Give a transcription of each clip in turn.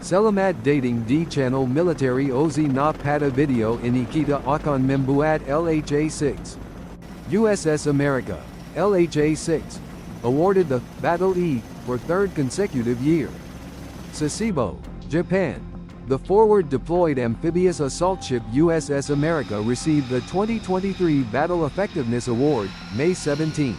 Selamat dating di channel military Ozi na pada video ini kita akan membuat LHA 6. USS America, LHA 6, awarded the Battle E for third consecutive year. SASEBO, Japan. The forward deployed amphibious assault ship USS America received the 2023 Battle Effectiveness Award, May 17.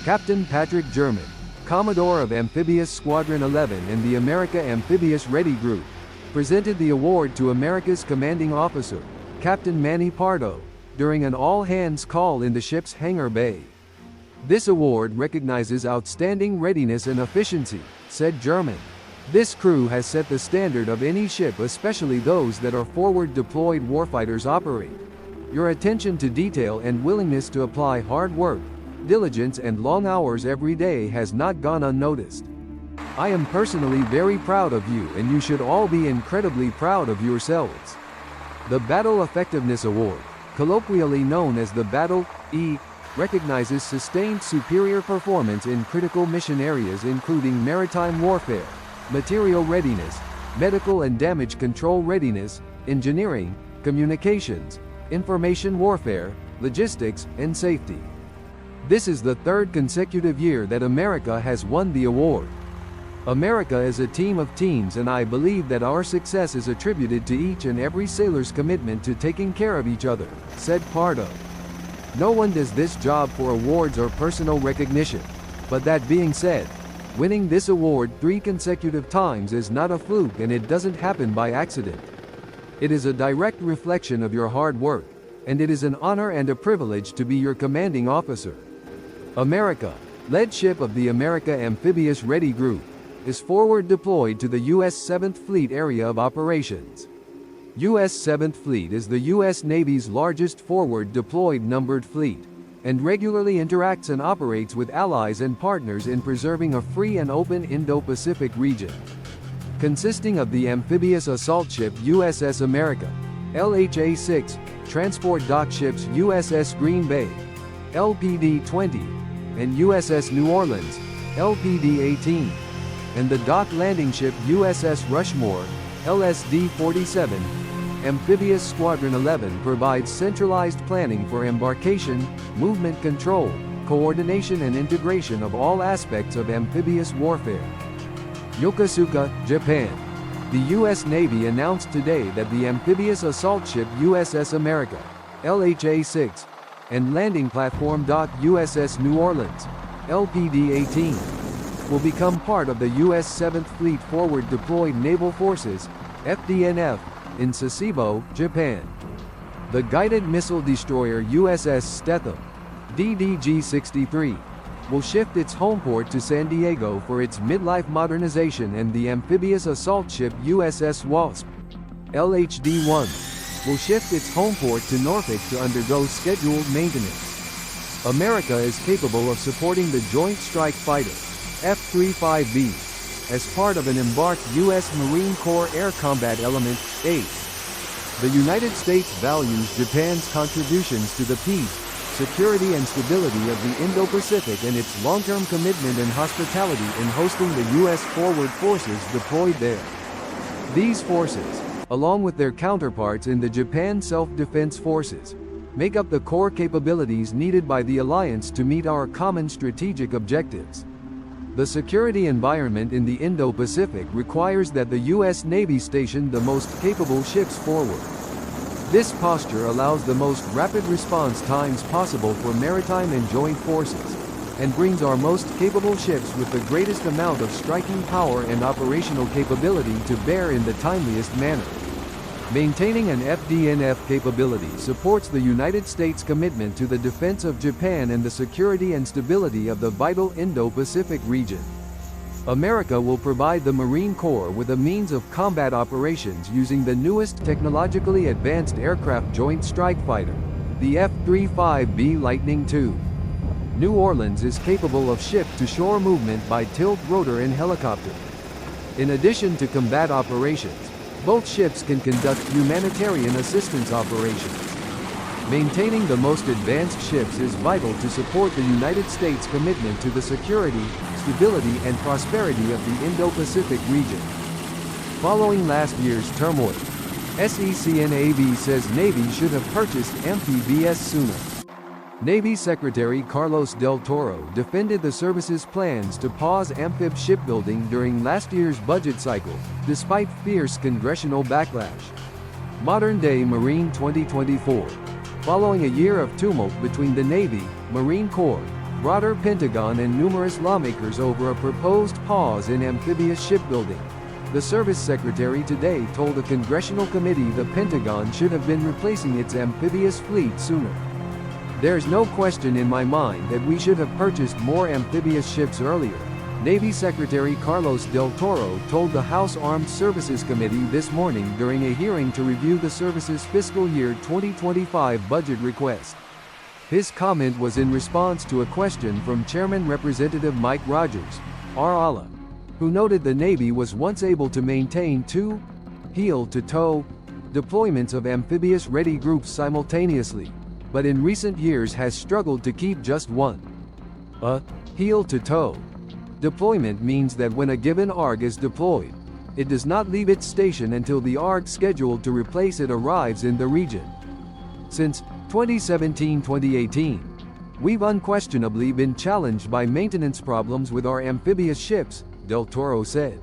Captain Patrick German, Commodore of Amphibious Squadron 11 and the America Amphibious Ready Group, presented the award to America's commanding officer, Captain Manny Pardo, during an all-hands call in the ship's hangar bay. This award recognizes outstanding readiness and efficiency, said German. This crew has set the standard of any ship, especially those that our forward-deployed warfighters operate. Your attention to detail and willingness to apply hard work, diligence and long hours every day has not gone unnoticed. I am personally very proud of you, and you should all be incredibly proud of yourselves. The Battle Effectiveness Award, colloquially known as the Battle E, recognizes sustained superior performance in critical mission areas including maritime warfare, material readiness, medical and damage control readiness, engineering, communications, information warfare, logistics, and safety. This is the third consecutive year that America has won the award. America is a team of teams, and I believe that our success is attributed to each and every sailor's commitment to taking care of each other, said Pardo. No one does this job for awards or personal recognition. But that being said, winning this award 3 consecutive times is not a fluke, and it doesn't happen by accident. It is a direct reflection of your hard work, and it is an honor and a privilege to be your commanding officer. America, lead ship of the America Amphibious Ready Group, is forward deployed to the U.S. 7th Fleet Area of Operations. U.S. 7th Fleet is the U.S. Navy's largest forward deployed numbered fleet, and regularly interacts and operates with allies and partners in preserving a free and open Indo-Pacific region. Consisting of the amphibious assault ship USS America, LHA 6, transport dock ships USS Green Bay, LPD-20, and USS New Orleans, LPD-18, and the dock landing ship USS Rushmore, LSD-47, Amphibious Squadron 11 provides centralized planning for embarkation, movement control, coordination and integration of all aspects of amphibious warfare. Yokosuka, Japan. The U.S. Navy announced today that the amphibious assault ship USS America, LHA 6, and landing platform dock USS New Orleans, LPD-18, will become part of the U.S. 7th Fleet Forward Deployed Naval Forces, FDNF, in Sasebo, Japan. The guided missile destroyer USS Stetham, DDG-63, will shift its home port to San Diego for its midlife modernization, and the amphibious assault ship USS Wasp, LHD-1, will shift its home port to Norfolk to undergo scheduled maintenance. America is capable of supporting the Joint Strike Fighter, F-35B, as part of an embarked U.S. Marine Corps Air Combat Element, ACE. The United States values Japan's contributions to the peace, security and stability of the Indo-Pacific, and its long-term commitment and hospitality in hosting the U.S. forward forces deployed there. These forces, along with their counterparts in the Japan Self-Defense Forces, make up the core capabilities needed by the alliance to meet our common strategic objectives. The security environment in the Indo-Pacific requires that the U.S. Navy station the most capable ships forward. This posture allows the most rapid response times possible for maritime and joint forces, and brings our most capable ships with the greatest amount of striking power and operational capability to bear in the timeliest manner. Maintaining an FDNF capability supports the United States' commitment to the defense of Japan and the security and stability of the vital Indo-Pacific region. America will provide the Marine Corps with a means of combat operations using the newest technologically advanced aircraft Joint Strike Fighter, the F-35B Lightning II. New Orleans is capable of ship-to-shore movement by tilt rotor and helicopter. In addition to combat operations, both ships can conduct humanitarian assistance operations. Maintaining the most advanced ships is vital to support the United States' commitment to the security, stability and prosperity of the Indo-Pacific region. following last year's turmoil. SECNAV says Navy should have purchased amphibious sooner. Navy Secretary Carlos Del Toro defended the service's plans to pause amphib shipbuilding during last year's budget cycle, despite fierce congressional backlash. Modern-day Marine 2024. Following a year of tumult between the Navy, Marine Corps, broader Pentagon and numerous lawmakers over a proposed pause in amphibious shipbuilding, the service secretary today told a congressional committee the Pentagon should have been replacing its amphibious fleet sooner. "There's no question in my mind that we should have purchased more amphibious ships earlier," Navy Secretary Carlos Del Toro told the House Armed Services Committee this morning during a hearing to review the service's fiscal year 2025 budget request. His comment was in response to a question from Chairman Representative Mike Rogers, R. who noted the Navy was once able to maintain two heel-to-toe deployments of amphibious ready groups simultaneously, but in recent years has struggled to keep just one. A heel-to-toe deployment means that when a given ARG is deployed, it does not leave its station until the ARG scheduled to replace it arrives in the region. Since 2017-2018, we've unquestionably been challenged by maintenance problems with our amphibious ships, Del Toro said.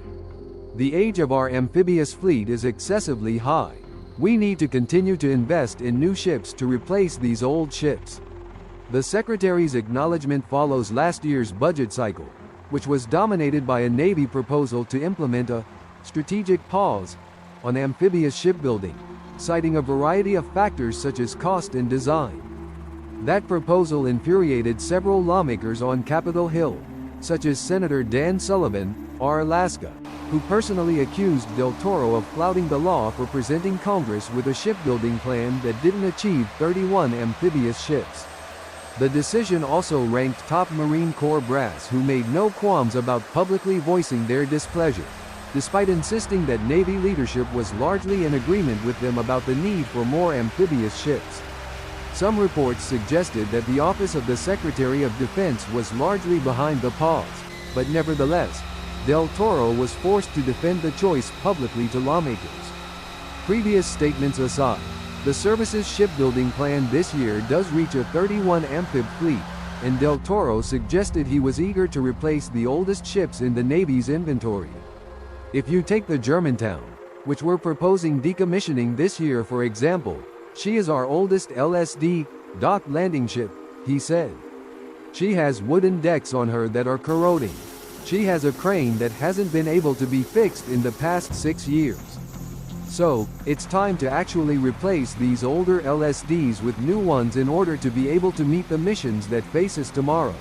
The age of our amphibious fleet is excessively high. We need to continue to invest in new ships to replace these old ships. The Secretary's acknowledgement follows last year's budget cycle, which was dominated by a Navy proposal to implement a strategic pause on amphibious shipbuilding, citing a variety of factors such as cost and design. That proposal infuriated several lawmakers on Capitol Hill, such as Senator Dan Sullivan, R. Alaska, who personally accused Del Toro of flouting the law for presenting Congress with a shipbuilding plan that didn't achieve 31 amphibious ships. The decision also ranked top Marine Corps brass who made no qualms about publicly voicing their displeasure, despite insisting that Navy leadership was largely in agreement with them about the need for more amphibious ships. Some reports suggested that the Office of the Secretary of Defense was largely behind the pause, but nevertheless, Del Toro was forced to defend the choice publicly to lawmakers. Previous statements aside, the service's shipbuilding plan this year does reach a 31 amphib fleet, and Del Toro suggested he was eager to replace the oldest ships in the Navy's inventory. "If you take the Germantown, which we're proposing decommissioning this year for example, she is our oldest LSD, dock landing ship," he said. "She has wooden decks on her that are corroding. She has a crane that hasn't been able to be fixed in the past 6 years. So, it's time to actually replace these older LSDs with new ones in order to be able to meet the missions that face us tomorrow."